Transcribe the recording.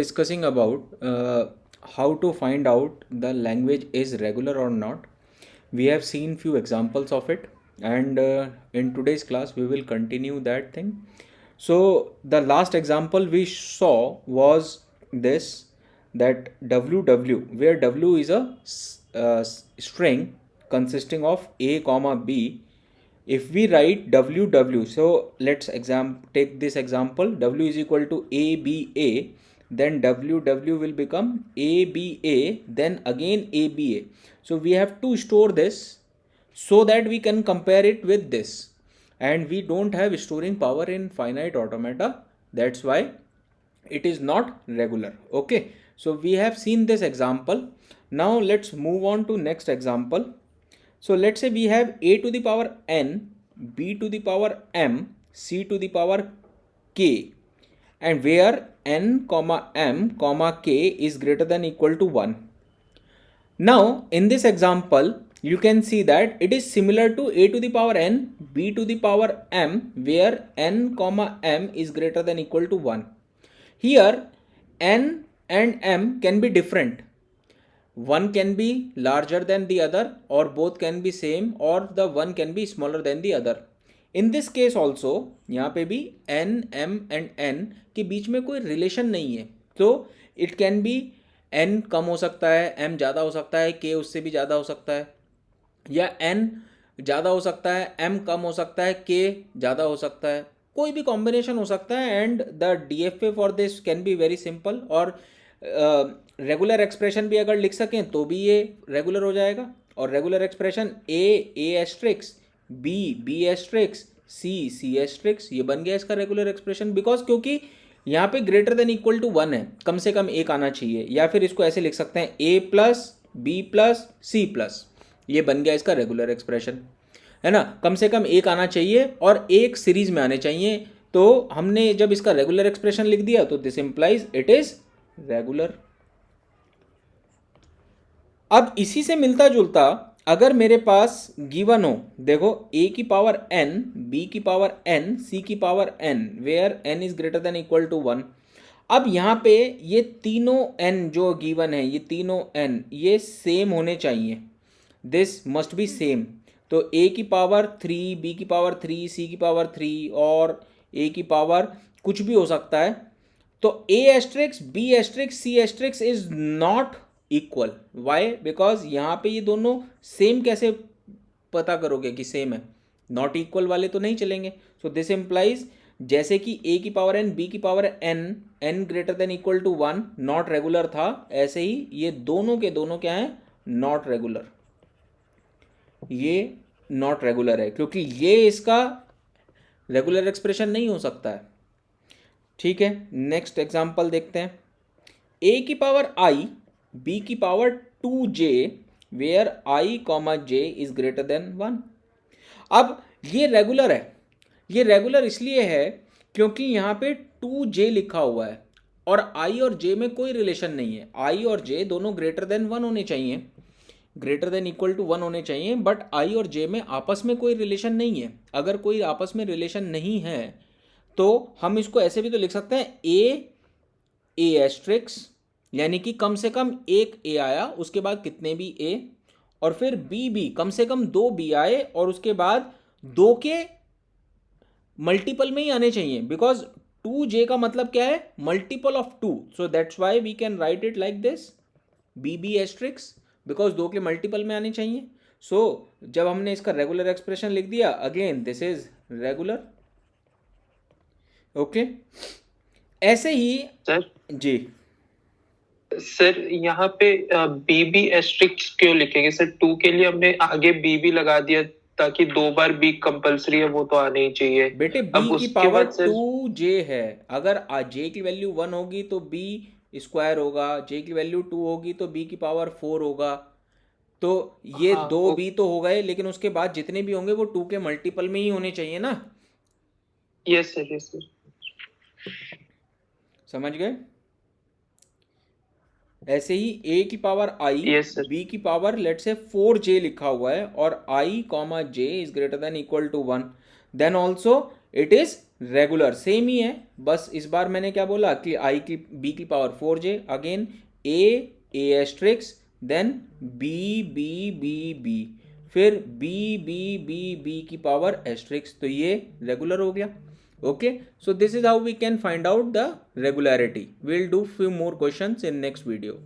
Discussing about how to find out the language is regular or not. We have seen few examples of it, and in today's class we will continue that thing. So the last example we saw was this, that ww, where w is a string consisting of a comma b. If we write ww, so let's take this example, w is equal to aba, then ww will become aba, then again aba. So we have to store this so that we can compare it with this, and we don't have storing power in finite automata. That's why it is not regular. Okay, so we have seen this example. Now let's move on to next example. So let's say we have a to the power n, b to the power m, c to the power k, and where n comma m comma k is greater than equal to 1. Now in this example you can see that it is similar to a to the power n, b to the power m, where n comma m is greater than equal to 1. Here n and m can be different. One can be larger than the other, or both can be same, or the one can be smaller than the other. In this case also यहाँ पे भी n, m and n के बीच में कोई relation नहीं है, तो it can be n कम हो सकता है, m ज़्यादा हो सकता है, k उससे भी ज़्यादा हो सकता है, या n ज़्यादा हो सकता है, m कम हो सकता है, k ज़्यादा हो सकता है, कोई भी कॉम्बिनेशन हो सकता है. And the DFA for this can be very simple. और रेगुलर एक्सप्रेशन भी अगर लिख सकें तो भी ये रेगुलर हो जाएगा. और regular expression a asterisk, B asterisk, C asterisk, ये बन गया इसका रेगुलर एक्सप्रेशन. बिकॉज क्योंकि यहाँ पे ग्रेटर देन इक्वल टू 1 है, कम से कम एक आना चाहिए. या फिर इसको ऐसे लिख सकते हैं a plus B plus C plus, ये बन गया इसका रेगुलर एक्सप्रेशन, है ना. कम से कम एक आना चाहिए और एक सीरीज में आने चाहिए. तो हमने जब इसका रेगुलर एक्सप्रेशन लिख दिया तो this implies it is regular. अब इसी से मिलता जुलता अगर मेरे पास गिवन हो, देखो a की पावर n, b की पावर n, c की power n, where n is greater than equal to 1. अब यहाँ पे ये तीनों n जो गिवन है, ये तीनों n ये सेम होने चाहिए. This must be same. तो a की पावर 3, b की पावर 3, c की पावर 3 और a की पावर कुछ भी हो सकता है. तो a asterisk, b asterisk, c asterisk is not equal. Why? Because यहाँ पे ये दोनों सेम कैसे पता करोगे कि सेम है? नॉट इक्वल वाले तो नहीं चलेंगे. सो दिस इम्प्लाइज जैसे कि a की पावर n, b की power n, n greater than equal to 1 not regular था, ऐसे ही ये दोनों के दोनों क्या है? Not regular. ये नॉट रेगुलर है क्योंकि ये इसका रेगुलर एक्सप्रेशन नहीं हो सकता है. ठीक है, नेक्स्ट एग्जांपल देखते हैं. a की पावर i, b की power 2j, where i comma j is greater than 1. अब ये रेगुलर है. ये रेगुलर इसलिए है क्योंकि यहाँ पे 2j लिखा हुआ है और i और j में कोई रिलेशन नहीं है. i और j दोनों ग्रेटर देन 1 होने चाहिए, ग्रेटर देन इक्वल टू 1 होने चाहिए, बट i और j में आपस में कोई रिलेशन नहीं है. अगर कोई आपस में रिलेशन नहीं है तो हम इसको ऐसे भी तो लिख सकते हैं a एस्ट्रिक्स, यानी कि कम से कम एक a आया, उसके बाद कितने भी a, और फिर b कम से कम 2 b आए और उसके बाद 2 के मल्टीपल में ही आने चाहिए. बिकॉज 2j का मतलब क्या है? Multiple of 2. So that's why we can write it like this b asterisk, because 2 के मल्टीपल में आने चाहिए. सो जब हमने इसका रेगुलर एक्सप्रेशन लिख दिया, again this is regular. Okay, ऐसे ही सर जी सर यहाँ पे बी एस्ट्रिक्स क्यों लिखेंगे सर? 2 के लिए हमने आगे बी लगा दिया ताकि 2 बार बी कंपलसरी है, वो तो आने ही चाहिए. बेटे, अब b की उसके पावर बाद सर 2j है. अगर j की वैल्यू 1 होगी तो b स्क्वायर होगा, j की वैल्यू 2 होगी तो b की पावर 4 होगा. तो ये हाँ, 2b तो हो गए, लेकिन उसके बाद जितने भी होंगे वो 2 के मल्टीपल में ही होने चाहिए ना. Yes sir, yes sir. समझ गए? ऐसे ही a की power i, yes sir. b की पावर लेट से 4j लिखा हुआ है और i comma j is greater than equal to 1, then also it is regular same ही है, बस इस बार मैंने क्या बोला कि आई की बी की power 4j, again A asterisk, then B B B B, फिर बी बी बी बी की पावर एस्ट्रिक्स, तो ये रेगुलर हो गया. Okay, so this is how we can find out the regularity. We'll do few more questions in next video.